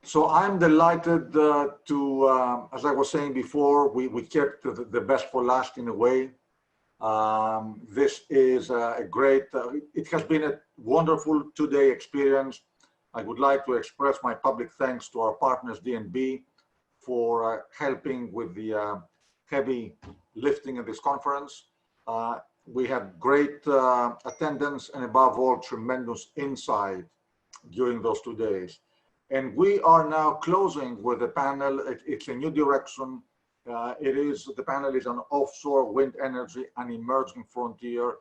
So I'm delighted as I was saying before, we kept the best for last in a way. This is a great, it has been a wonderful two-day experience. I would like to express my public thanks to our partners, DNB, for helping with the heavy lifting of this conference. We had great attendance and above all, tremendous insight during those 2 days. And we are now closing with the panel. It's a new direction. The panel is on offshore wind energy, an emerging frontier.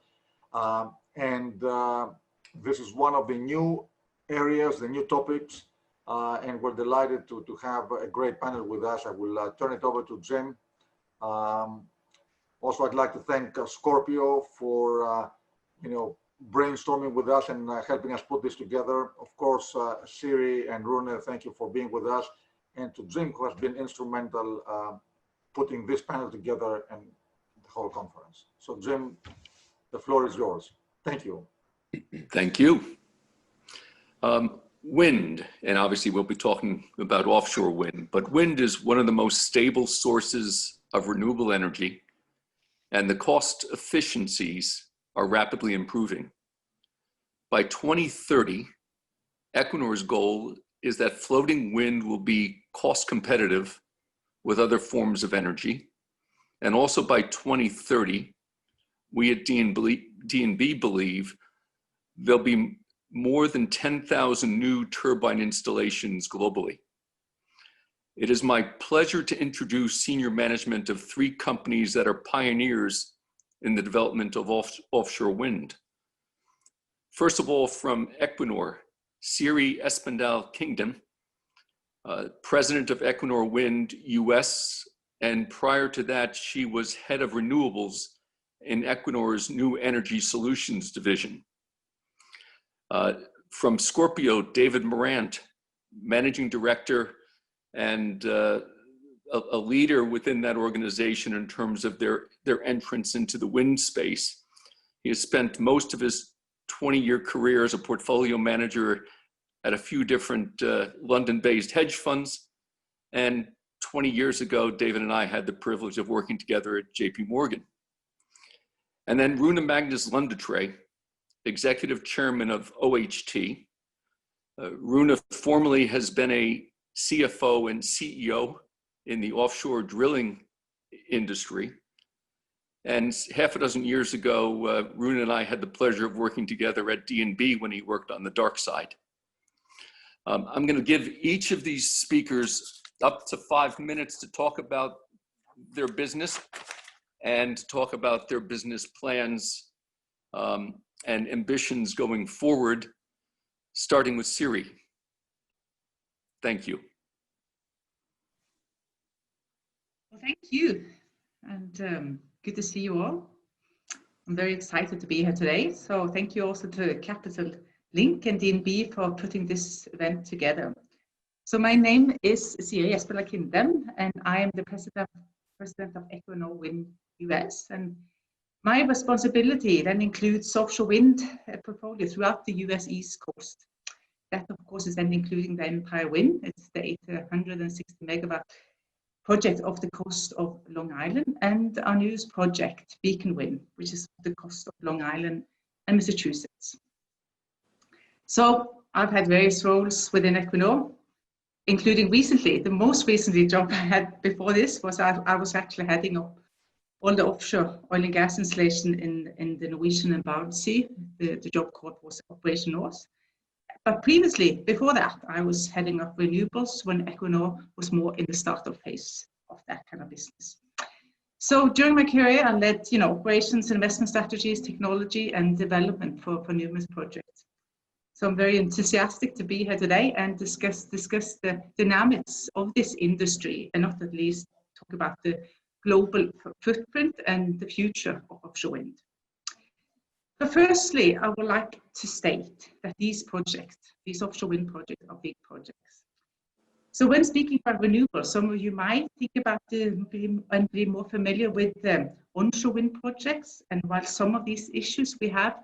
This is one of the new areas, the new topics, and we're delighted to have a great panel with us. I will turn it over to Jim. Also, I'd like to thank Scorpio for, brainstorming with us and helping us put this together. Of course, Siri and Rune, thank you for being with us. And to Jim, who has been instrumental putting this panel together and the whole conference. So Jim, the floor is yours. Thank you. Thank you. Wind, and obviously we'll be talking about offshore wind, but wind is one of the most stable sources of renewable energy, and the cost efficiencies are rapidly improving. By 2030, Equinor's goal is that floating wind will be cost competitive with other forms of energy. And also by 2030, we at DNB believe there'll be more than 10,000 new turbine installations globally. It is my pleasure to introduce senior management of 3 companies that are pioneers in the development of offshore wind. First of all, from Equinor, Siri Espedal Kindem, president of Equinor Wind US, and prior to that, she was head of renewables in Equinor's New Energy Solutions division. From Scorpio, David Morant, managing director and a leader within that organization in terms of their entrance into the wind space. He has spent most of his 20-year career as a portfolio manager at a few different London-based hedge funds. And 20 years ago, David and I had the privilege of working together at JP Morgan. And then Rune Magnus Lundetræ, executive chairman of OHT. Rune formerly has been a CFO and CEO in the offshore drilling industry. And half a dozen years ago, Rune and I had the pleasure of working together at DNB when he worked on the dark side. I'm going to give each of these speakers up to 5 minutes to talk about their business and talk about their business plans and ambitions going forward, starting with Siri. Thank you. Well, thank you, and good to see you all. I'm very excited to be here today. So thank you also to Capital Link and DNB for putting this event together. So my name is Siri Espedal Kindem, and I am the president of Equinor Wind US. And my responsibility then includes offshore wind portfolio throughout the US East Coast. That, of course, is then including the Empire Wind. It's the 860 megawatt project off the coast of Long Island, and our newest project, Beacon Wind, which is off the coast of Long Island and Massachusetts. So I've had various roles within Equinor, including recently, the most recently job I had before this was I was actually heading up all the offshore oil and gas installation in the Norwegian and Barents Sea. The job called was Operation North. But previously, before that, I was heading up renewables when Equinor was more in the startup phase of that kind of business. So during my career, I led operations, investment strategies, technology, and development for numerous projects. So I'm very enthusiastic to be here today and discuss the dynamics of this industry, and not at least talk about the global footprint and the future of offshore wind. But firstly, I would like to state that these offshore wind projects, are big projects. So when speaking about renewables, some of you might think about and be more familiar with onshore wind projects. And while some of these issues we have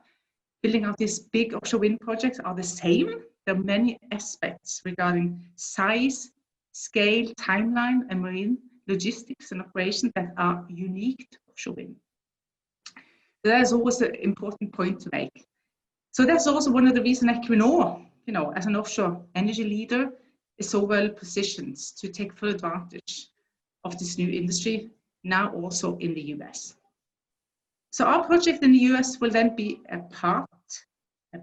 building out these big offshore wind projects are the same, there are many aspects regarding size, scale, timeline, and marine logistics and operation that are unique to offshore wind. So that is always an important point to make. So that's also one of the reasons Equinor, as an offshore energy leader, is so well positioned to take full advantage of this new industry, now also in the US. So our project in the US will then be a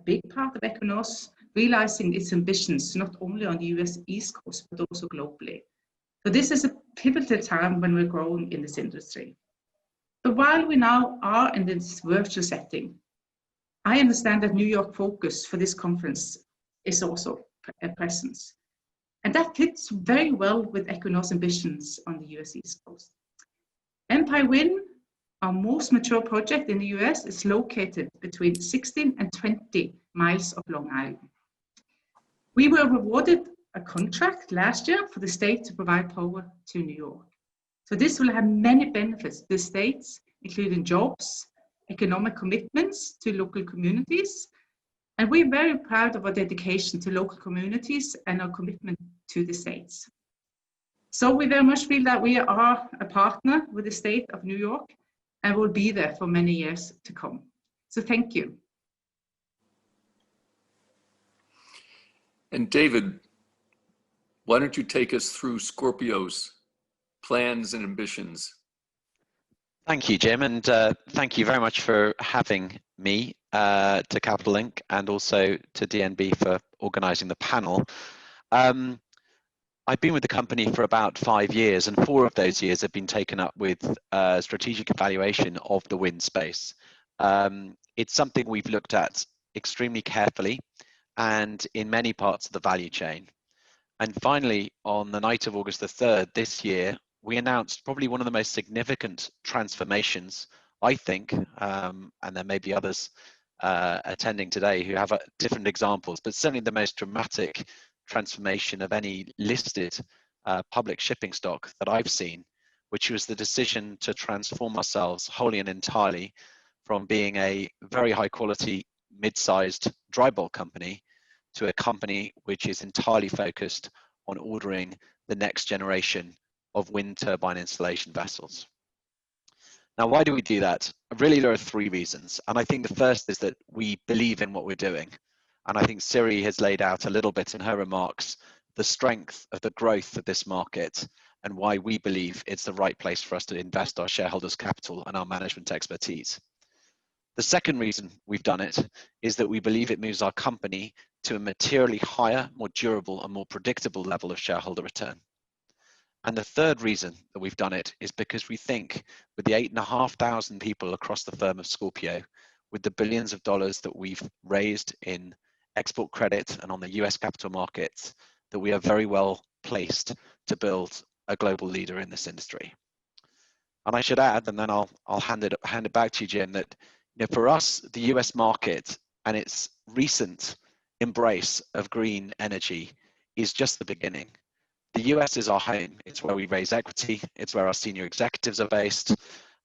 big part of Equinor's realizing its ambitions, not only on the US East Coast, but also globally. So this is a pivotal time when we're growing in this industry. But while we now are in this virtual setting, I understand that New York focus for this conference is also a presence. And that fits very well with Equinor's ambitions on the US East Coast. Empire Wind, our most mature project in the US, is located between 16 and 20 miles of Long Island. We were awarded a contract last year for the state to provide power to New York. So this will have many benefits to the states, including jobs, economic commitments to local communities, and we're very proud of our dedication to local communities and our commitment to the states. So we very much feel that we are a partner with the state of New York and will be there for many years to come. So thank you. And David, why don't you take us through Scorpio's plans and ambitions? Thank you, Jim, and thank you very much for having me to Capital Link and also to DNB for organising the panel. I've been with the company for about 5 years, and 4 of those years have been taken up with strategic evaluation of the wind space. It's something we've looked at extremely carefully and in many parts of the value chain. And finally, on the night of August the 3rd this year, we announced probably one of the most significant transformations, I think, and there may be others attending today who have different examples, but certainly the most dramatic transformation of any listed public shipping stock that I've seen, which was the decision to transform ourselves wholly and entirely from being a very high quality, mid-sized dry bulk company to a company which is entirely focused on ordering the next generation of wind turbine installation vessels. Now, why do we do that? Really, there are 3 reasons. And I think the first is that we believe in what we're doing. And I think Siri has laid out a little bit in her remarks the strength of the growth of this market and why we believe it's the right place for us to invest our shareholders' capital and our management expertise. The second reason we've done it is that we believe it moves our company to a materially higher, more durable and more predictable level of shareholder return. And the third reason that we've done it is because we think with the 8,500 people across the firm of Scorpio, with the billions of dollars that we've raised in export credit and on the US capital markets, that we are very well placed to build a global leader in this industry. And I should add, and then I'll hand it back to you, Jim, that for us, the US market and its recent embrace of green energy is just the beginning. The US is our home. It's where we raise equity. It's where our senior executives are based.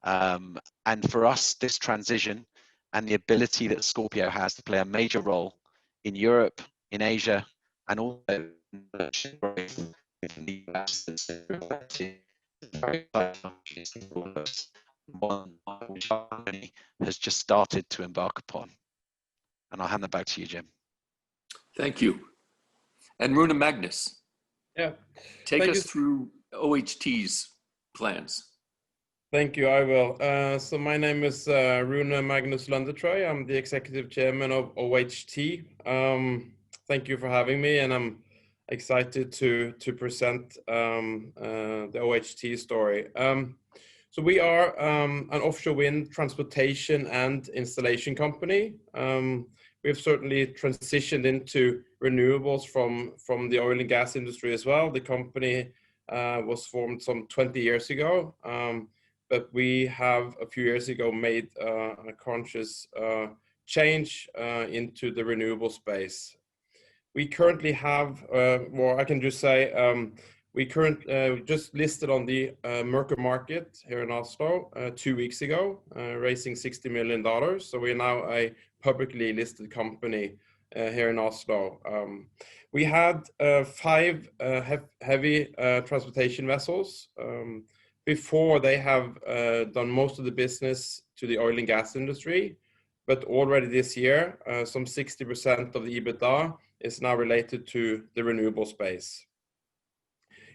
And for us, this transition and the ability that Scorpio has to play a major role in Europe, in Asia, and also in the US, one which our company has just started to embark upon. And I'll hand that back to you, Jim. Thank you. And Rune Magnus. Yeah. Take us through OHT's plans. Thank you, I will. So my name is Rune Magnus Lundetræ. I'm the executive chairman of OHT. Thank you for having me, and I'm excited to present the OHT story. So we are an offshore wind transportation and installation company. We've certainly transitioned into renewables from the oil and gas industry as well. The company was formed some 20 years ago, but we have a few years ago made a conscious change into the renewable space. We currently have, well, I can just say, we just listed on the Merkur market here in Oslo 2 weeks ago, raising $60 million. So we're now a publicly listed company here in Oslo. We had 5 heavy transportation vessels. Before, they have done most of the business to the oil and gas industry, but already this year, some 60% of the EBITDA is now related to the renewable space.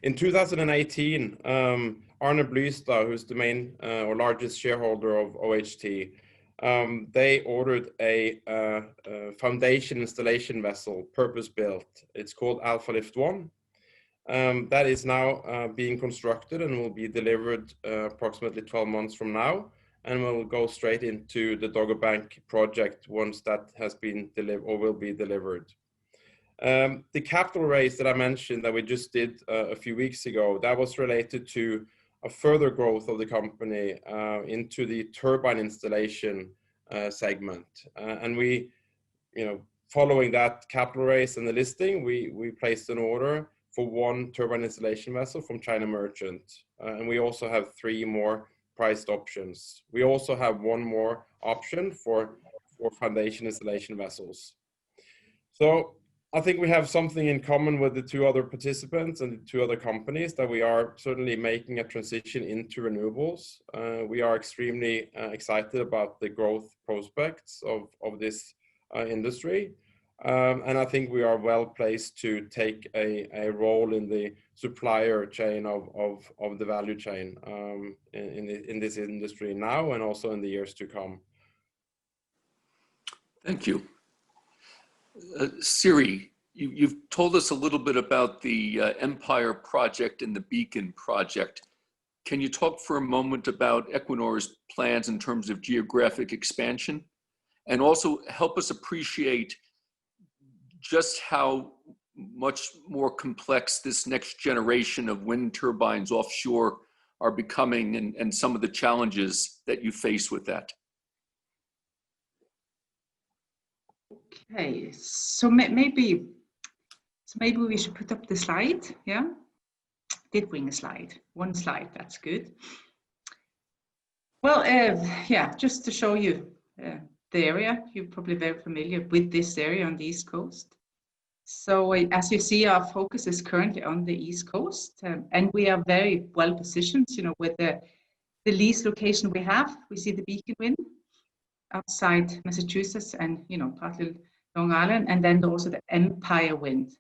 In 2018, Arne Blystad, who's the main or largest shareholder of OHT, they ordered a foundation installation vessel, purpose-built. It's called Alpha Lift 1. That is now being constructed and will be delivered approximately 12 months from now, and will go straight into the Dogger Bank project once that has been delivered or will be delivered. The capital raise that I mentioned that we just did a few weeks ago, that was related to a further growth of the company into the turbine installation segment. And we, following that capital raise and the listing, we placed an order for 1 turbine installation vessel from China Merchant. And we also have 3 more priced options. We also have 1 more option for foundation installation vessels. So I think we have something in common with the 2 other participants and the 2 other companies, that we are certainly making a transition into renewables. We are extremely excited about the growth prospects of this industry. And I think we are well placed to take a role in the supplier chain of the value chain in this industry now, and also in the years to come. Thank you. Siri, you've told us a little bit about the Empire project and the Beacon project. Can you talk for a moment about Equinor's plans in terms of geographic expansion, and also help us appreciate just how much more complex this next generation of wind turbines offshore are becoming, and some of the challenges that you face with that? Okay, so maybe we should put up the slide. Yeah, did bring a slide. 1 slide, that's good. Well, yeah, just to show you the area. You're probably very familiar with this area on the East Coast. So as you see, our focus is currently on the East Coast, and we are very well positioned, with the lease location we have. We see the Beacon Wind outside Massachusetts and, partly Long Island, and then also the Empire Wind.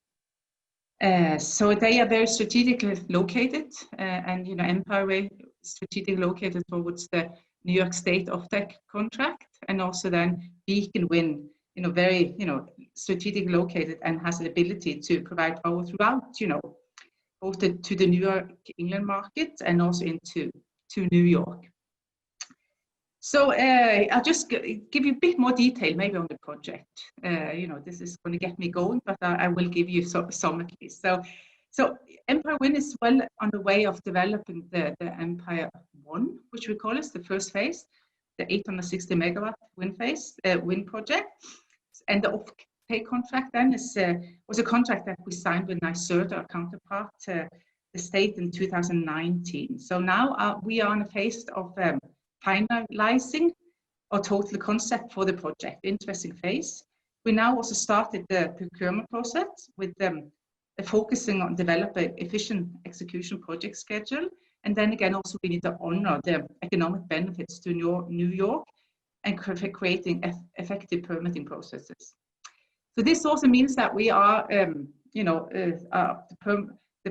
So they are very strategically located, and, Empire Wind strategically located towards the New York State offtake contract, and also then Beacon Wind, very, strategically located and has the ability to provide power throughout, both to the New York, England market and also to New York. So I'll just give you a bit more detail maybe on the project. This is going to get me going, but I will give you some at least. So Empire Wind is well on the way of developing the Empire 1, which we call is the first phase, the 860 megawatt wind project. And the offtake contract then was a contract that we signed with NYSERDA, our counterpart, the state in 2019. So now we are in a phase of finalizing our total concept for the project. Interesting phase. We now also started the procurement process with focusing on developing efficient execution project schedule. And then again, also we need to honor the economic benefits to New York and creating effective permitting processes. So this also means that we are, the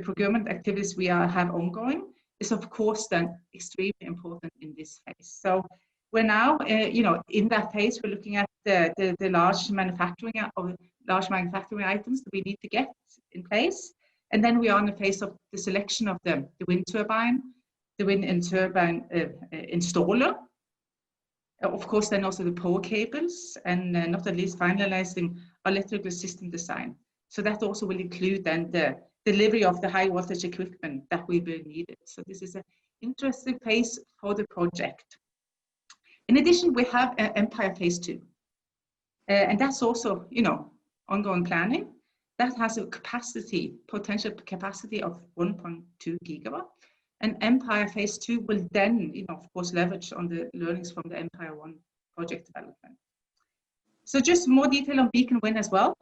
procurement activities we have ongoing is of course then extremely important in this phase. So we're now, in that phase, we're looking at the large manufacturing items that we need to get in place. And then we are in the phase of the selection of the wind turbine, the wind and turbine installer. Of course, then also the power cables, and not at least finalizing electrical system design. So that also will include then the delivery of the high voltage equipment that will be needed. So this is an interesting phase for the project. In addition, we have Empire Phase 2. And that's also, ongoing planning. That has a potential capacity of 1.2 gigawatt. And Empire Phase 2 will then, of course, leverage on the learnings from the Empire 1 project development. So just more detail on Beacon Wind as well,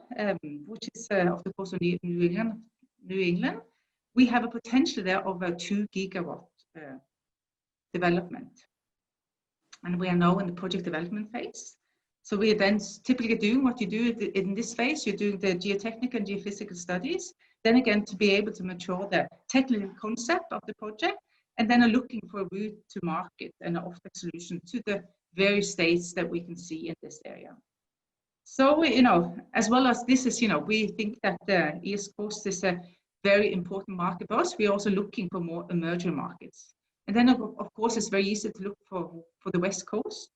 which is off the coast of New England. We have a potential there of a 2 gigawatt development. And we are now in the project development phase. So we are then typically doing what you do in this phase. You're doing the geotechnical and geophysical studies. Then again, to be able to mature the technical concept of the project, and then are looking for a route to market and an offtake solution to the various states that we can see in this area. So, as well as this is, we think that the East Coast is a very important market for us. We're also looking for more emerging markets. And then, of course, it's very easy to look for the West Coast.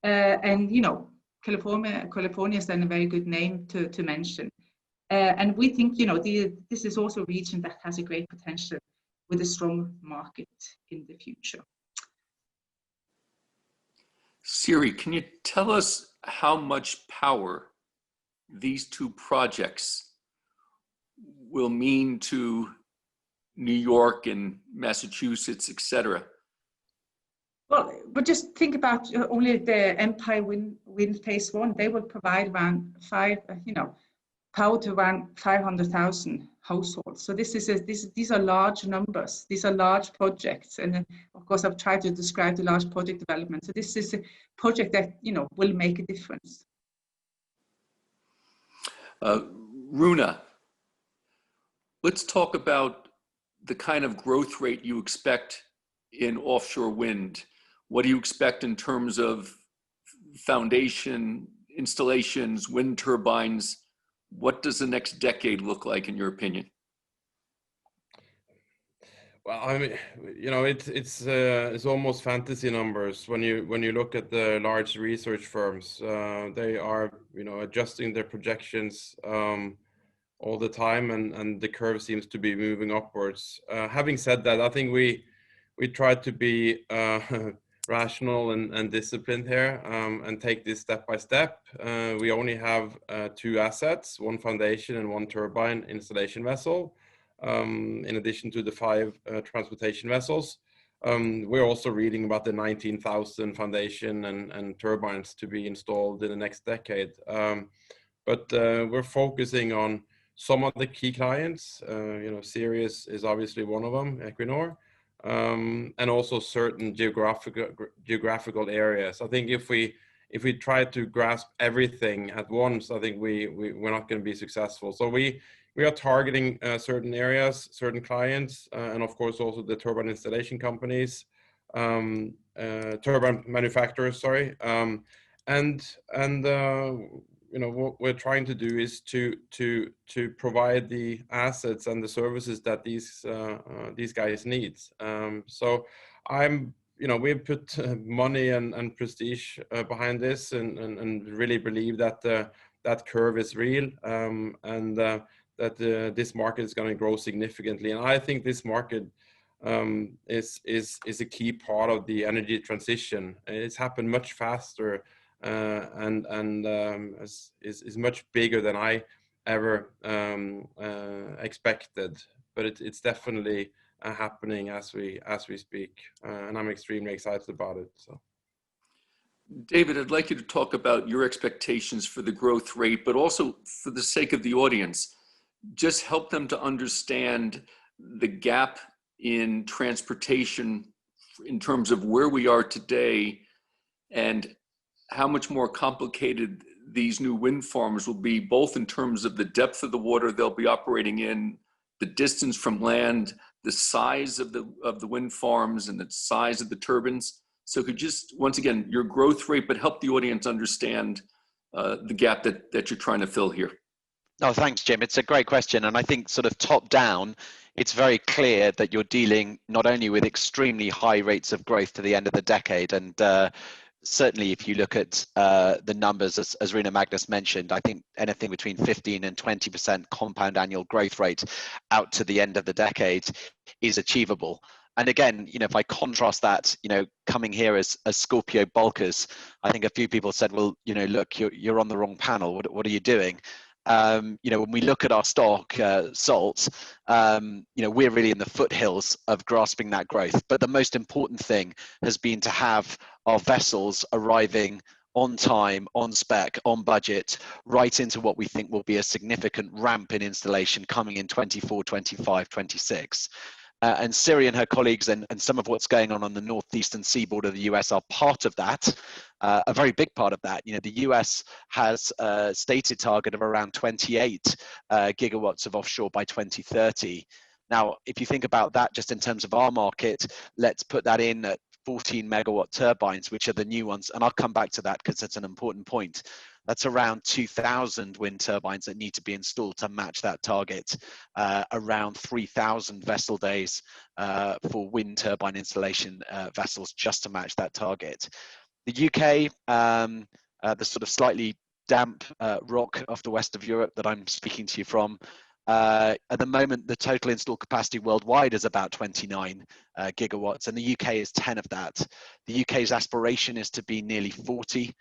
And, California is then a very good name to mention. And we think, this is also a region that has a great potential with a strong market in the future. Siri, can you tell us how much power these 2 projects will mean to New York and Massachusetts, etc.? Well, but just think about only the Empire Wind Phase 1. They will provide around power to around 500,000 households. So these are large numbers. These are large projects, and of course, I've tried to describe the large project development. So this is a project that will make a difference. Rune, let's talk about the kind of growth rate you expect in offshore wind. What do you expect in terms of foundation, installations, wind turbines? What does the next decade look like, in your opinion? Well, I mean, it's almost fantasy numbers when you look at the large research firms. They are adjusting their projections all the time, and the curve seems to be moving upwards. Having said that, I think we try to be rational and disciplined here, and take this step by step. We only have 2 assets, 1 foundation and 1 turbine installation vessel, in addition to the 5 transportation vessels. We're also reading about the 19,000 foundation and turbines to be installed in the next decade. But we're focusing on some of the key clients. Siri is obviously one of them, Equinor. And also certain geographical areas. I think if we try to grasp everything at once, I think we're not going to be successful. So we are targeting certain areas, certain clients, and of course also the turbine installation companies, turbine manufacturers. Sorry, what we're trying to do is to provide the assets and the services that these guys need. So we've put money and prestige behind this, and really believe that that curve is real, and that this market is going to grow significantly. And I think this market is a key part of the energy transition. It's happened much faster. And is much bigger than I ever expected, but it's definitely happening as we speak, and I'm extremely excited about it. So, David, I'd like you to talk about your expectations for the growth rate, but also for the sake of the audience, just help them to understand the gap in transportation in terms of where we are today and how much more complicated these new wind farms will be, both in terms of the depth of the water they'll be operating in, the distance from land, the size of the wind farms, and the size of the turbines. So could just, once again, your growth rate, but help the audience understand the gap that you're trying to fill here. Oh, thanks, Jim. It's a great question. And I think sort of top down, it's very clear that you're dealing not only with extremely high rates of growth to the end of the decade, and certainly if you look at the numbers, as Rune Magnus mentioned, I think anything between 15 and 20% compound annual growth rate out to the end of the decade is achievable. And again, if I contrast that, coming here as Scorpio bulkers, I think a few people said, well, look, you're on the wrong panel. What are you doing? When we look at our stock, Salt, we're really in the foothills of grasping that growth. But the most important thing has been to have our vessels arriving on time, on spec, on budget, right into what we think will be a significant ramp in installation coming in 24, 25, 26. And Siri and her colleagues and some of what's going on the northeastern seaboard of the US are part of that, a very big part of that. You know, the US has a stated target of around 28 gigawatts of offshore by 2030. Now, if you think about that just in terms of our market, let's put that in at 14 megawatt turbines, which are the new ones. And I'll come back to that because that's an important point. That's around 2,000 wind turbines that need to be installed to match that target, around 3,000 vessel days for wind turbine installation vessels just to match that target. The UK, the sort of slightly damp rock of the west of Europe that I'm speaking to you from, at the moment, the total installed capacity worldwide is about 29 gigawatts, and the UK is 10 of that. The UK's aspiration is to be nearly 40.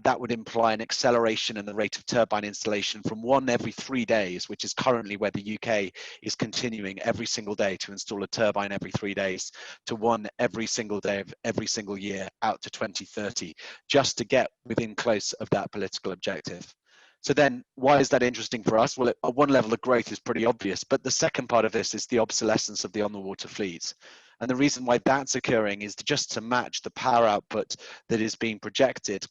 That would imply an acceleration in the rate of turbine installation from 1 every 3 days, which is currently where the UK is continuing every single day to install a turbine every 3 days, to 1 every single day of every single year out to 2030, just to get within close of that political objective. So then why is that interesting for us? Well, at one level, the growth is pretty obvious, but the second part of this is the obsolescence of the on-the-water fleet. And the reason why that's occurring is just to match the power output that is being projected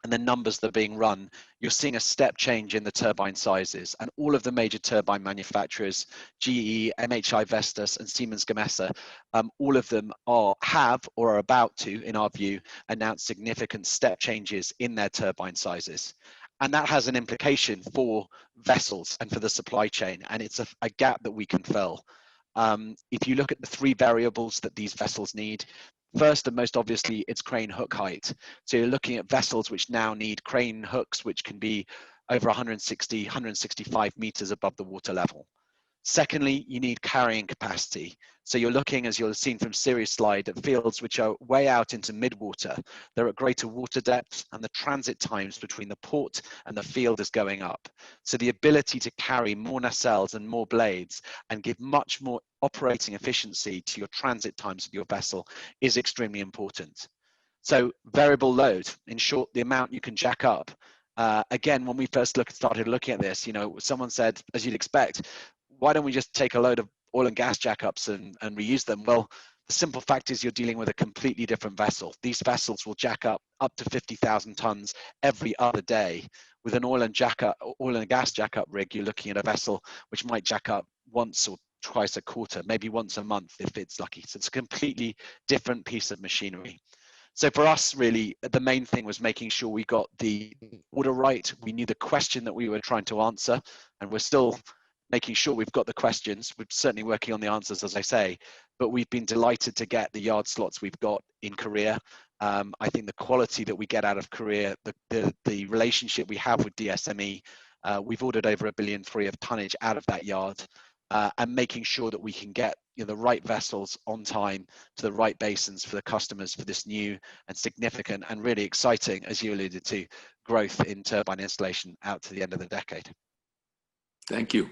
and the numbers that are being run, you're seeing a step change in the turbine sizes. And all of the major turbine manufacturers, GE, MHI Vestas, and Siemens Gamesa, all of them have or are about to, in our view, announce significant step changes in their turbine sizes. And that has an implication for vessels and for the supply chain. And it's a gap that we can fill. If you look at the 3 variables that these vessels need, first and most obviously, it's crane hook height. So you're looking at vessels which now need crane hooks, which can be over 160, 165 meters above the water level. Secondly, you need carrying capacity. So you're looking, as you'll have seen from Siri's slide, at fields which are way out into mid-water. They're at greater water depth, and the transit times between the port and the field is going up. So the ability to carry more nacelles and more blades and give much more operating efficiency to your transit times of your vessel is extremely important. So variable load, in short, the amount you can jack up. Again, when we first started looking at this, you know, someone said, as you'd expect, why don't we just take a load of oil and gas jackups and reuse them? Well, the simple fact is you're dealing with a completely different vessel. These vessels will jack up to 50,000 tons every other day. With an oil and gas jackup rig, you're looking at a vessel which might jack up once or twice a quarter, maybe once a month if it's lucky. So it's a completely different piece of machinery. So for us, really, the main thing was making sure we got the order right. We knew the question that we were trying to answer, and we're still making sure we've got the questions. We're certainly working on the answers, as I say, but we've been delighted to get the yard slots we've got in Korea. I think the quality that we get out of Korea, the relationship we have with DSME, we've ordered over 1.3 billion of tonnage out of that yard, and making sure that we can get the right vessels on time to the right basins for the customers for this new and significant and really exciting, as you alluded to, growth in turbine installation out to the end of the decade. Thank you.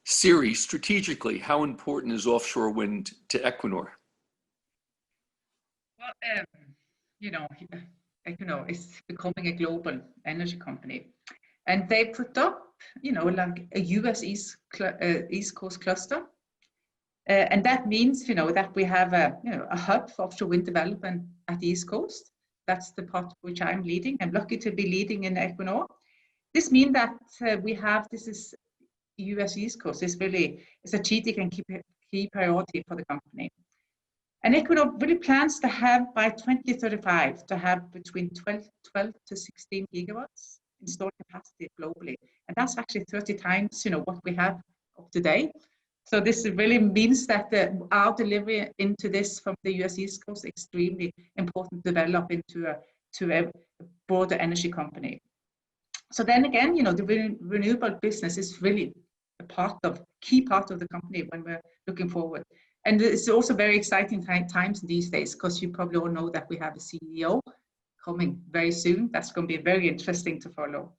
Siri, strategically, how important is offshore wind to Equinor? Well, you know, Equinor is becoming a global energy company, and they put up, you know, like a US East Coast cluster, and that means, you know, that we have a hub for offshore wind development at the East Coast. That's the part which I'm leading. I'm lucky to be leading in Equinor. This means that we have US East Coast is really a strategic and key priority for the company. And Equinor really plans to have by 2035 to have between 12 to 16 gigawatts installed capacity globally. And that's actually 30 times, you know, what we have of today. So this really means that our delivery into this from the US East Coast is extremely important to develop into a broader energy company. So then again, you know, the renewable business is really key part of the company when we're looking forward. And it's also very exciting times these days, because you probably all know that we have a CEO coming very soon. That's going to be very interesting to follow.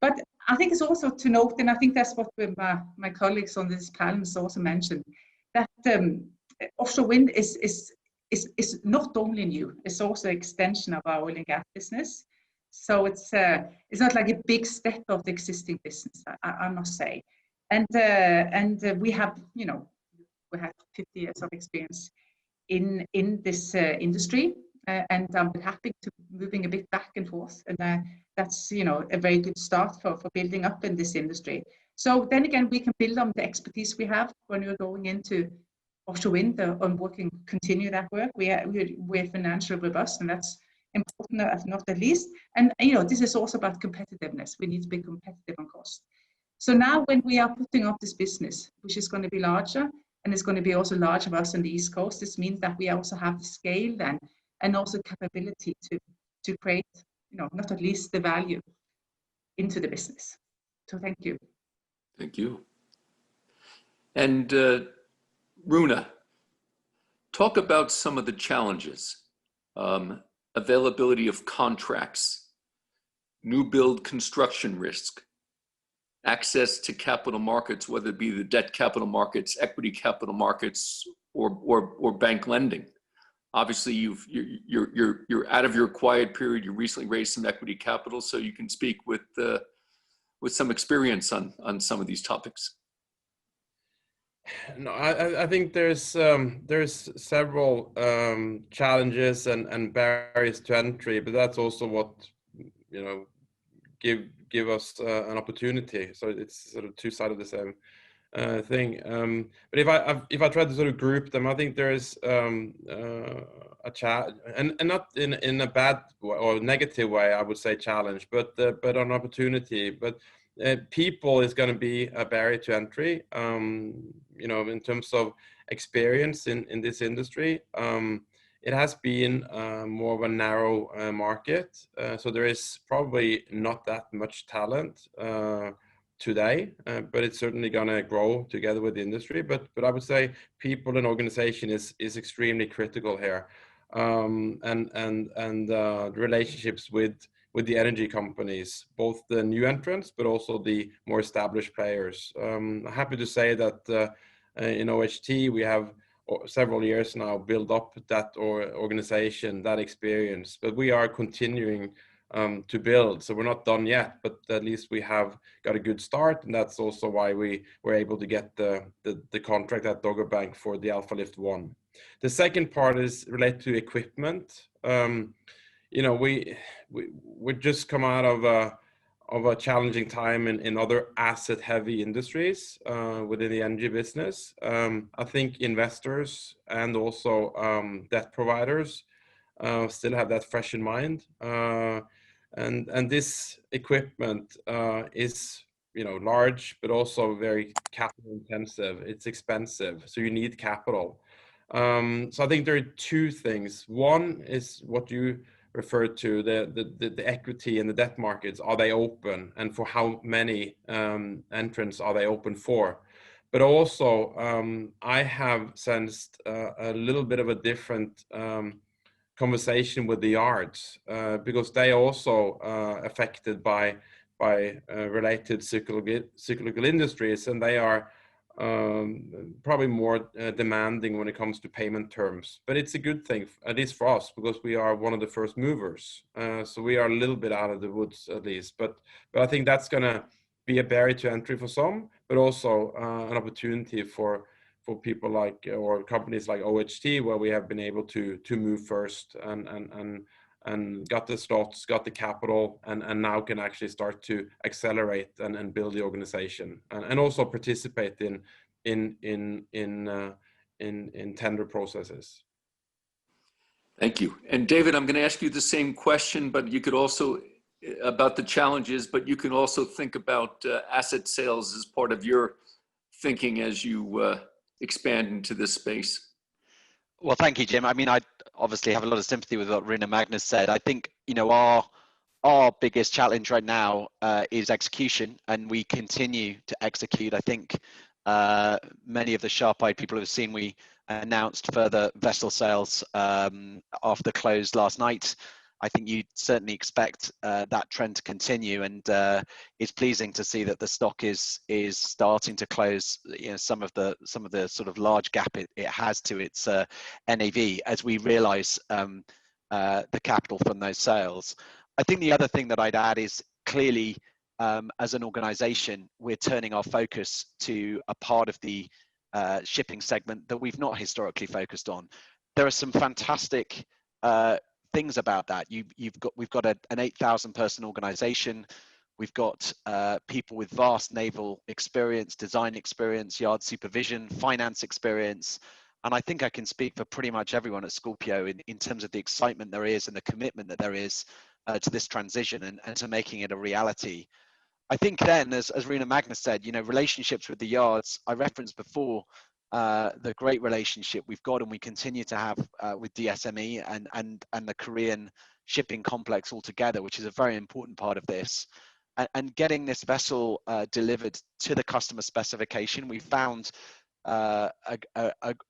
But I think it's also to note, and I think that's what my colleagues on this panel also mentioned, that offshore wind is not only new, it's also an extension of our oil and gas business. So it's not like a big step of the existing business, I must say. And we have, you know, we have 50 years of experience in this industry, and I'm happy to moving a bit back and forth, and that's, you know, a very good start for building up in this industry. So then again, we can build on the expertise we have when we're going into offshore wind, on working, continue that work. We're financially robust, and that's important, not the least. And you know, this is also about competitiveness. We need to be competitive on cost. So now when we are putting up this business, which is going to be larger, and it's going to be also larger for us on the East Coast, this means that we also have the scale then, and also capability to create, you know, not at least the value into the business. So thank you. Thank you. And Rune, talk about some of the challenges, availability of contracts, new build construction risk, access to capital markets, whether it be the debt capital markets, equity capital markets, or bank lending. Obviously, you're out of your quiet period. You recently raised some equity capital, so you can speak with some experience on some of these topics. No, I think there's several challenges and barriers to entry, but that's also what, you know, give us an opportunity. So it's sort of two sides of the same thing. But if I try to sort of group them, I think there's a challenge, and not in a bad or negative way, I would say challenge, but an opportunity. But people is going to be a barrier to entry. You know, in terms of experience in this industry. It has been more of a narrow market, so there is probably not that much talent today, but it's certainly going to grow together with the industry. But I would say people and organization is extremely critical here, and the relationships with the energy companies, both the new entrants but also the more established players. I'm happy to say that in OHT we have several years now build up that organization, that experience, but we are continuing to build. So we're not done yet, but at least we have got a good start, and that's also why we were able to get the contract at Dogger Bank for the Alpha Lift 1. The second part is related to equipment. You know, we just come out of a challenging time in other asset-heavy industries within the energy business. I think investors and also debt providers still have that fresh in mind. And this equipment is, you know, large, but also very capital intensive. It's expensive, so you need capital. So I think there are two things. One is what you referred to, the equity and the debt markets. Are they open, and for how many entrants are they open for? But also I have sensed a little bit of a different conversation with the yards, because they also affected by related cyclical industries, and they are probably more demanding when it comes to payment terms. But it's a good thing, at least for us, because we are one of the first movers. So we are a little bit out of the woods, at least. But I think that's going to be a barrier to entry for some, but also an opportunity for people like, or companies like OHT, where we have been able to move first and got the slots, got the capital, and now can actually start to accelerate and build the organization, and also participate in tender processes. Thank you. And David, I'm going to ask you the same question, but you could also about the challenges, but you can also think about asset sales as part of your thinking as you expand into this space. Well, thank you, Jim. I mean, I obviously have a lot of sympathy with what Rune and Magnus said. I think, you know, our biggest challenge right now is execution, and we continue to execute. I think many of the sharp-eyed people have seen we announced further vessel sales after close last night. I think you'd certainly expect that trend to continue, and it's pleasing to see that the stock is starting to close, you know, some of the sort of large gap it has to its NAV as we realise the capital from those sales. I think the other thing that I'd add is clearly, as an organization, we're turning our focus to a part of the shipping segment that we've not historically focused on. There are some fantastic things about that. We've got an 8,000 person organization. We've got people with vast naval experience, design experience, yard supervision, finance experience. And I think I can speak for pretty much everyone at Scorpio in terms of the excitement there is and the commitment that there is to this transition and to making it a reality. I think then, as Rune and Magnus said, you know, relationships with the yards, I referenced before the great relationship we've got and we continue to have with DSME and the Korean shipping complex altogether, which is a very important part of this. And getting this vessel delivered to the customer specification, we found a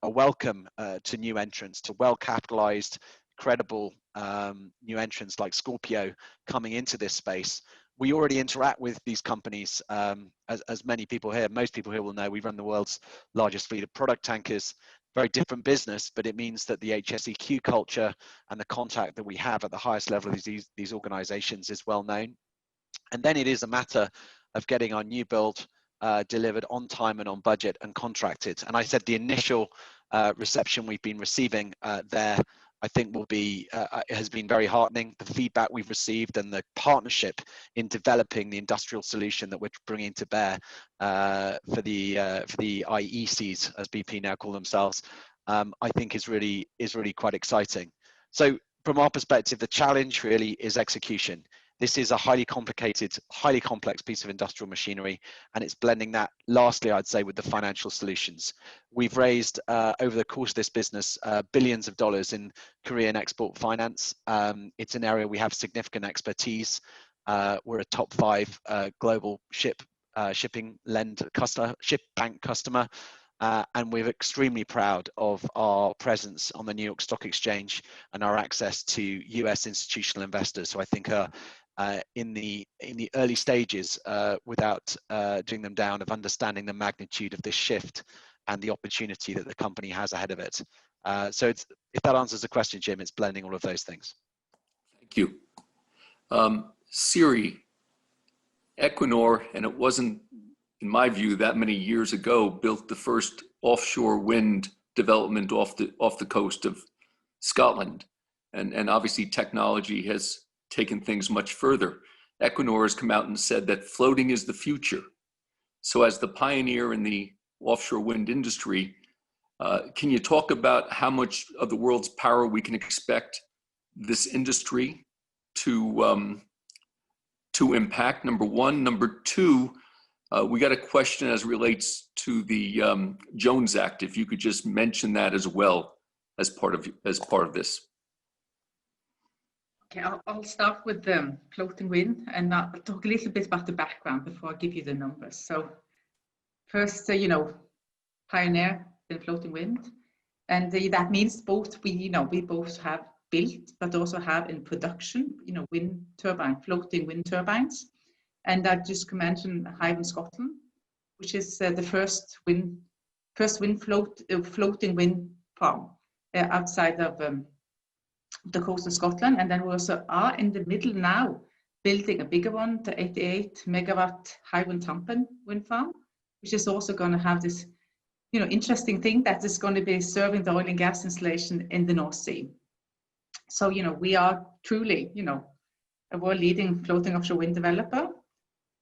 welcome to new entrants, to well-capitalized, credible new entrants like Scorpio coming into this space. We already interact with these companies, as many people here, most people here will know, we run the world's largest fleet of product tankers. Very different business, but it means that the HSEQ culture and the contact that we have at the highest level of these organizations is well known. And then it is a matter of getting our new build delivered on time and on budget and contracted. And I said the initial reception we've been receiving there, I think will be has been very heartening. The feedback we've received and the partnership in developing the industrial solution that we're bringing to bear for the IECs, as BP now call themselves, I think is really quite exciting. So from our perspective, the challenge really is execution. This is a highly complicated, highly complex piece of industrial machinery, and it's blending that, lastly, I'd say, with the financial solutions. We've raised, over the course of this business, billions of dollars in Korean export finance. It's an area we have significant expertise. We're a top 5 global shipping ship bank customer. And we're extremely proud of our presence on the New York Stock Exchange and our access to US institutional investors, who I think are in the early stages, without doing them down, of understanding the magnitude of this shift and the opportunity that the company has ahead of it. So if that answers the question, Jim, it's blending all of those things. Thank you. Siri, Equinor, and it wasn't, in my view, that many years ago, built the first offshore wind development off the coast of Scotland. And obviously technology has taken things much further. Equinor has come out and said that floating is the future. So as the pioneer in the offshore wind industry, can you talk about how much of the world's power we can expect this industry to impact, number one? Number two, we got a question as relates to the Jones Act. If you could just mention that as well as part of this. Okay, I'll start with the floating wind, and I'll talk a little bit about the background before I give you the numbers. So first, pioneer in floating wind, and that means both we both have built, but also have in production, wind turbine, floating wind turbines. And I just mentioned Hywind Scotland, which is the first floating wind farm outside of the coast of Scotland. And then we also are in the middle now building a bigger one, the 88 megawatt Hywind Tampen wind farm, which is also going to have this, interesting thing that is going to be serving the oil and gas installation in the North Sea. So, we are truly, a world leading floating offshore wind developer.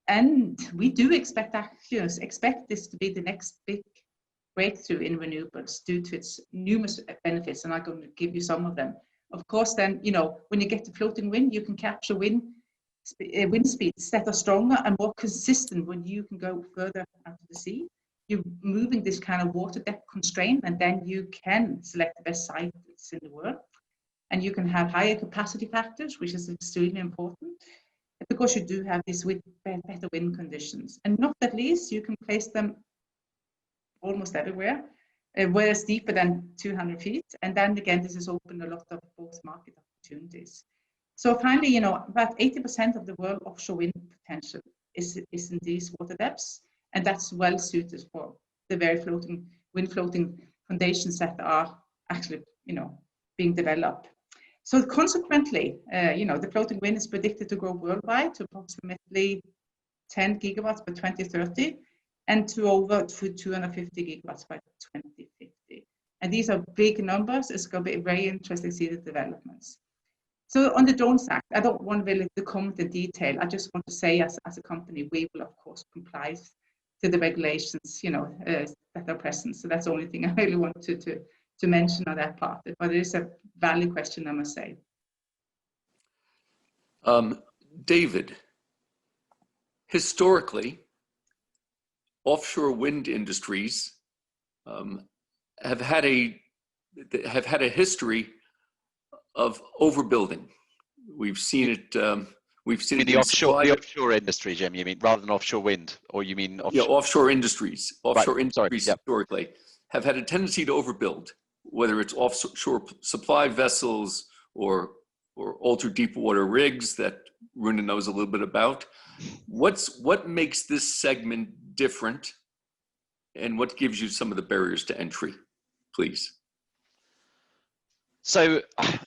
And we do expect this to be the next big breakthrough in renewables due to its numerous benefits, and I'm going to give you some of them. Of course, then, when you get to floating wind, you can capture wind speeds that are stronger and more consistent when you can go further out to the sea. You're moving this kind of water depth constraint, and then you can select the best sites in the world. And you can have higher capacity factors, which is extremely important, because you do have these better wind conditions. And not at least, you can place them almost everywhere, where it's deeper than 200 feet. And then again, this has opened a lot of both market opportunities. So finally, about 80% of the world offshore wind potential is in these water depths. And that's well suited for the very wind floating foundations that are actually, being developed. So consequently, the floating wind is predicted to grow worldwide to approximately 10 gigawatts by 2030 and to over 250 gigawatts by 2050. And these are big numbers. It's going to be very interesting to see the developments. So on the Jones Act, I don't want really to comment in detail. I just want to say as a company, we will of course comply to the regulations, that are present. So that's the only thing I really want to mention on that part. But it is a valid question, I must say. David, historically, offshore wind industries have had a history of overbuilding. We've seen it. We've seen it the offshore industry, Jim. You mean rather than offshore wind, or you mean offshore? Yeah, offshore industries. Offshore industries Yep. historically have had a tendency to overbuild, whether it's offshore supply vessels or ultra deep water rigs that Rune knows a little bit about. What makes this segment different, and what gives you some of the barriers to entry, please? So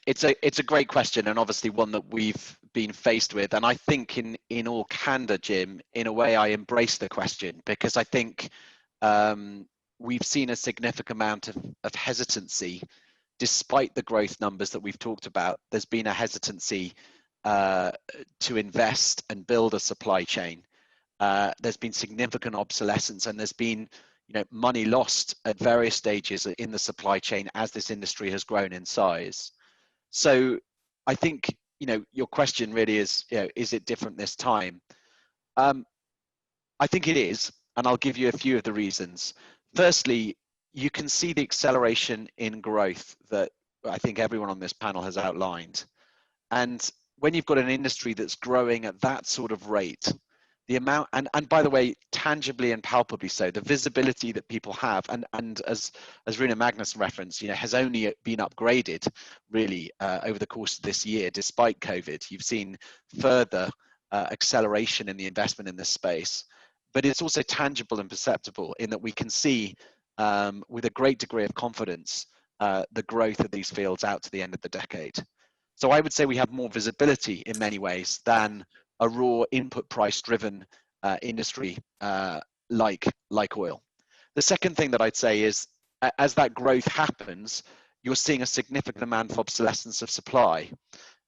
it's a great question, and obviously one that we've been faced with. And I think in all candor, Jim, in a way I embrace the question, because I think we've seen a significant amount of hesitancy. Despite the growth numbers that we've talked about, there's been a hesitancy to invest and build a supply chain. There's been significant obsolescence, and there's been money lost at various stages in the supply chain as this industry has grown in size. So I think your question really is, is it different this time? I think it is, and I'll give you a few of the reasons. Firstly, you can see the acceleration in growth that I think everyone on this panel has outlined. And when you've got an industry that's growing at that sort of rate, the amount, and by the way, tangibly and palpably so, the visibility that people have, and as Rune Magnus referenced, has only been upgraded really over the course of this year, despite COVID. You've seen further acceleration in the investment in this space, but it's also tangible and perceptible in that we can see with a great degree of confidence the growth of these fields out to the end of the decade. So I would say we have more visibility in many ways than a raw input price driven industry like oil. The second thing that I'd say is as that growth happens, you're seeing a significant amount of obsolescence of supply.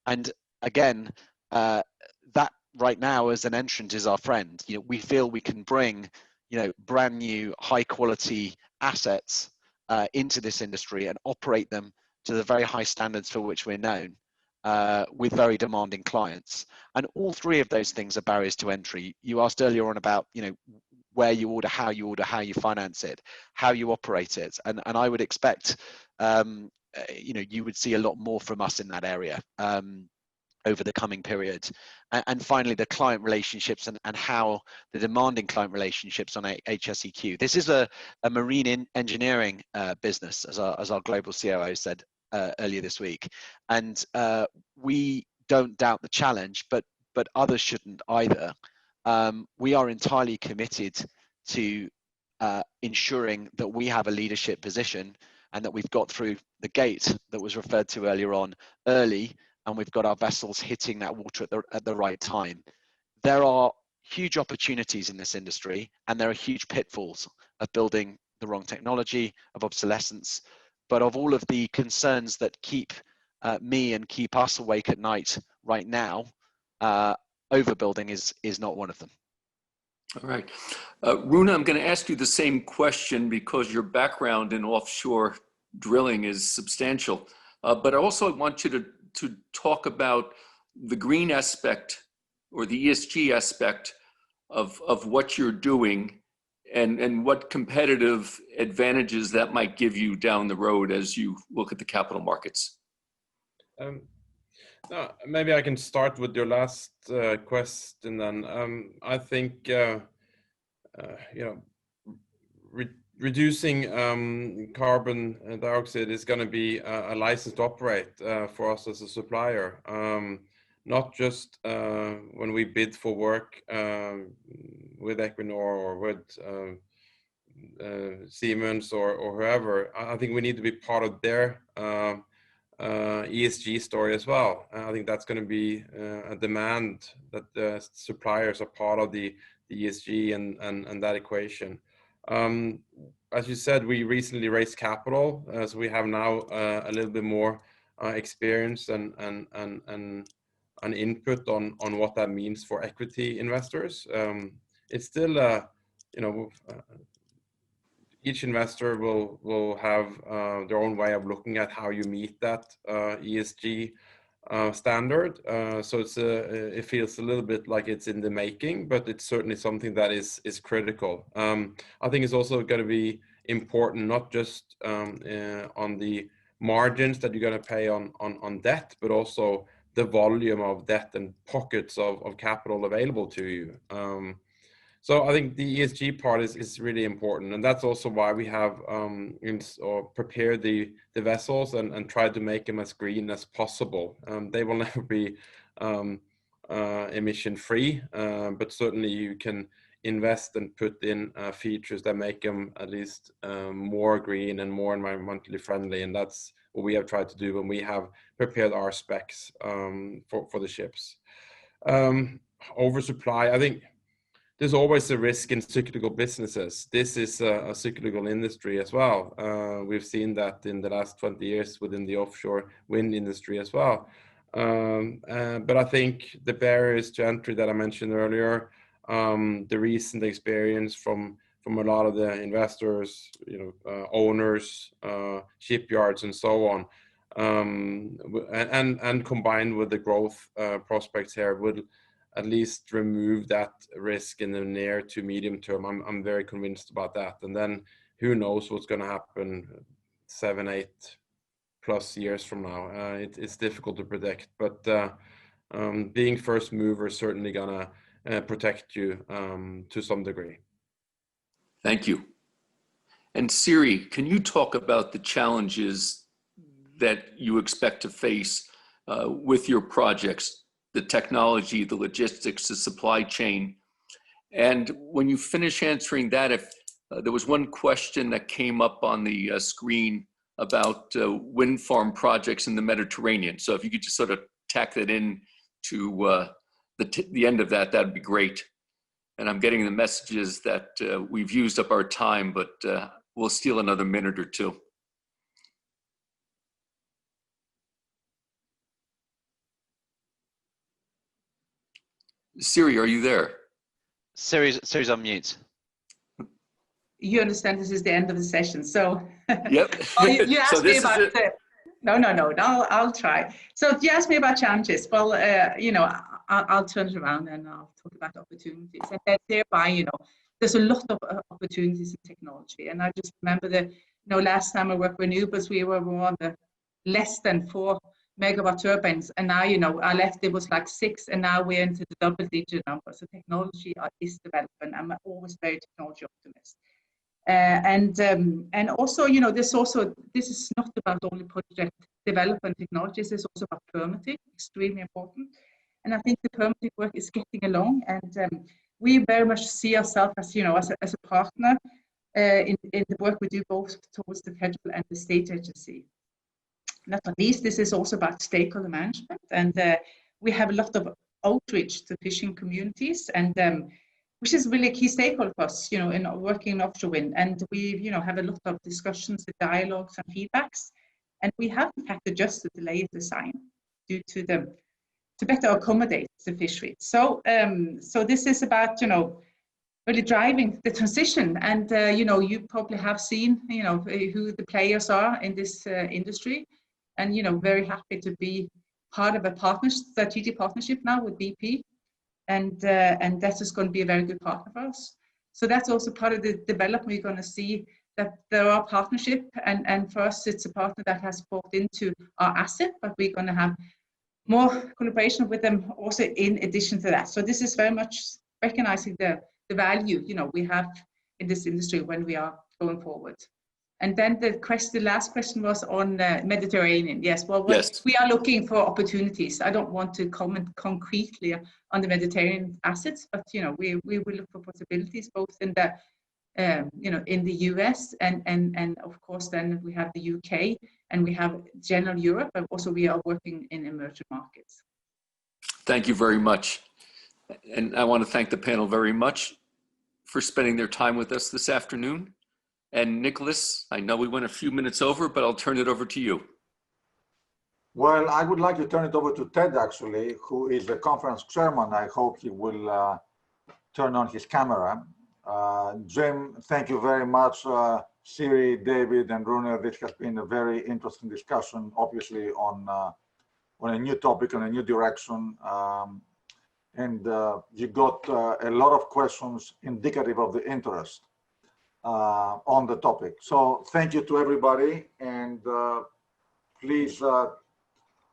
And again, that right now as an entrant is our friend. We feel we can bring brand new high quality assets into this industry and operate them to the very high standards for which we're known. With very demanding clients, and all three of those things are barriers to entry. You asked earlier on about where you order, how you finance it, how you operate it, and I would expect you would see a lot more from us in that area over the coming period. And finally, the client relationships and how the demanding client relationships on HSEQ. This is a marine engineering business, as our global COO said earlier this week, and we don't doubt the challenge, but others shouldn't either. We are entirely committed to ensuring that we have a leadership position and that we've got through the gate that was referred to earlier on early, and we've got our vessels hitting that water at the right time. There are huge opportunities in this industry, and there are huge pitfalls of building the wrong technology, of obsolescence, but of all of the concerns that keep me and keep us awake at night right now, overbuilding is not one of them. All right. Rune, I'm going to ask you the same question because your background in offshore drilling is substantial. But I also want you to talk about the green aspect or the ESG aspect of what you're doing and what competitive advantages that might give you down the road as you look at the capital markets. No, maybe I can start with your last question then. I think reducing carbon dioxide is going to be a license to operate for us as a supplier. Not just when we bid for work with Equinor or with Siemens or whoever. I think we need to be part of their ESG story as well. I think that's going to be a demand that the suppliers are part of the ESG and that equation. As you said, we recently raised capital, so we have now a little bit more experience and an input on what that means for equity investors. It's still, each investor will have their own way of looking at how you meet that ESG standard. So it feels a little bit like it's in the making, but it's certainly something that is critical. I think it's also going to be important, not just on the margins that you're going to pay on debt, but also the volume of debt and pockets of capital available to you. So I think the ESG part is really important, and that's also why we have prepared the vessels and tried to make them as green as possible. They will never be emission free, but certainly you can invest and put in features that make them at least more green and more environmentally friendly, and that's what we have tried to do when we have prepared our specs for the ships. Oversupply, I think there's always a risk in cyclical businesses. This is a cyclical industry as well. We've seen that in the last 20 years within the offshore wind industry as well. But I think the barriers to entry that I mentioned earlier, the recent experience from a lot of the investors, owners, shipyards, and so on, and combined with the growth prospects here, would at least remove that risk in the near to medium term. I'm very convinced about that. And then who knows what's going to happen 7, 8 plus years from now. It's difficult to predict, but being first mover is certainly going to protect you to some degree. Thank you. And Siri, can you talk about the challenges that you expect to face with your projects? The technology, the logistics, the supply chain. And when you finish answering that, if there was one question that came up on the screen about wind farm projects in the Mediterranean. So if you could just sort of tack that in to the end of that, that'd be great. And I'm getting the messages that we've used up our time, but we'll steal another minute or two. Siri, are you there? Siri's on mute. You understand this is the end of the session, so yep. you asked me about no, I'll try. So you asked me about challenges. Well, I'll turn it around and I'll talk about opportunities, and then thereby, there's a lot of opportunities in technology. And I just remember that, last time I worked with renewables, we were on the less than 4 megawatt turbines, and now I left, it was like 6, and now we're into the double-digit number. So technology is developing. I'm always very technology optimist, and also this is not about only project development technologies. It's also about permitting, extremely important. And I think the permitting work is getting along, and we very much see ourselves as as a partner in the work we do, both towards the federal and the state agency. Not least, this is also about stakeholder management, and we have a lot of outreach to fishing communities, and which is really a key stakeholder for us, in working in offshore wind. And we, have a lot of discussions, dialogues, and feedbacks, and we have in fact adjusted the layer design due to to better accommodate the fishery. So, so this is about really driving the transition, and you probably have seen who the players are in this industry. And very happy to be part of a strategic partnership now with BP, and that is going to be a very good partner for us. So that's also part of the development. We're going to see that there are partnership, and for us it's a partner that has bought into our asset, but we're going to have more collaboration with them also in addition to that. So this is very much recognizing the value we have in this industry when we are going forward. And then the last question was on Mediterranean. Yes, well, yes. We are looking for opportunities. I don't want to comment concretely on the Mediterranean assets, but we will look for possibilities both in the in the US, and of course then we have the UK, and we have general Europe, but also we are working in emerging markets. Thank you very much. And I want to thank the panel very much for spending their time with us this afternoon. And Nicholas, I know we went a few minutes over, but I'll turn it over to you. Well, I would like to turn it over to Ted, actually, who is the conference chairman. I hope he will turn on his camera. Jim, thank you very much. Siri, David, and Rune, this has been a very interesting discussion, obviously on a new topic, on a new direction. And you got a lot of questions indicative of the interest on the topic. So thank you to everybody, and please,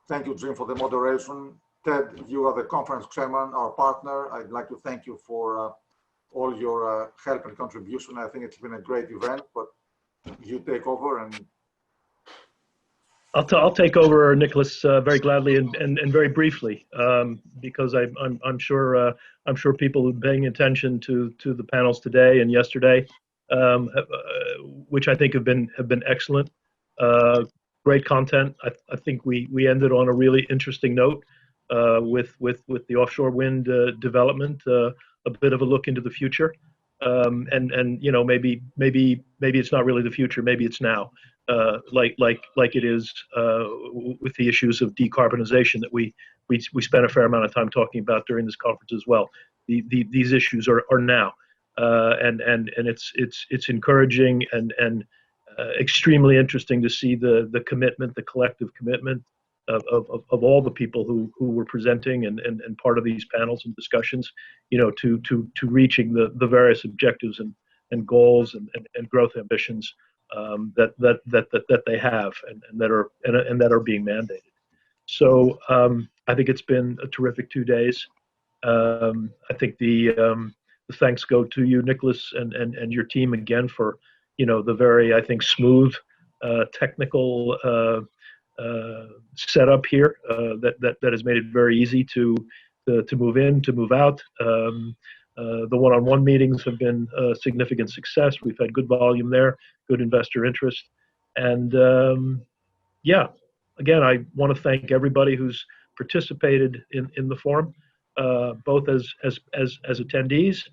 thank you, Jim, for the moderation. Ted, you are the conference chairman, our partner. I'd like to thank you for all your help and contribution. I think it's been a great event, but you take over. And I'll take over, Nicholas, very gladly and very briefly, because I'm sure people who are paying attention to the panels today and yesterday, which I think have been excellent, great content. I think we ended on a really interesting note with the offshore wind development, a bit of a look into the future, and you know, maybe it's not really the future, maybe it's now. Like it is with the issues of decarbonization that we spent a fair amount of time talking about during this conference as well. These issues are now, and it's encouraging and extremely interesting to see the commitment, the collective commitment of all the people who were presenting and part of these panels and discussions, you know, to reaching the various objectives and goals and growth ambitions that they have and that are being mandated. So I think it's been a terrific 2 days. I think the thanks go to you, Nicholas, and your team again for, you know, the very, I think, smooth technical setup here that has made it very easy to move in, to move out. The one-on-one meetings have been a significant success. We've had good volume there, good investor interest. And yeah, again, I want to thank everybody who's participated in the forum, both as attendees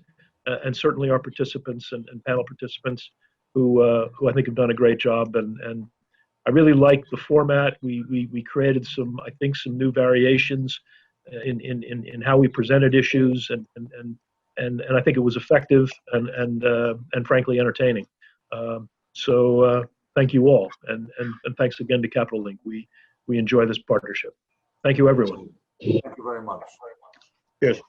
and certainly our participants and panel participants who I think have done a great job. And I really like the format. We created some new variations in how we presented issues, and I think it was effective and frankly entertaining. So thank you all, and thanks again to Capital Link. We enjoy this partnership. Thank you, everyone. thank you very much. Cheers.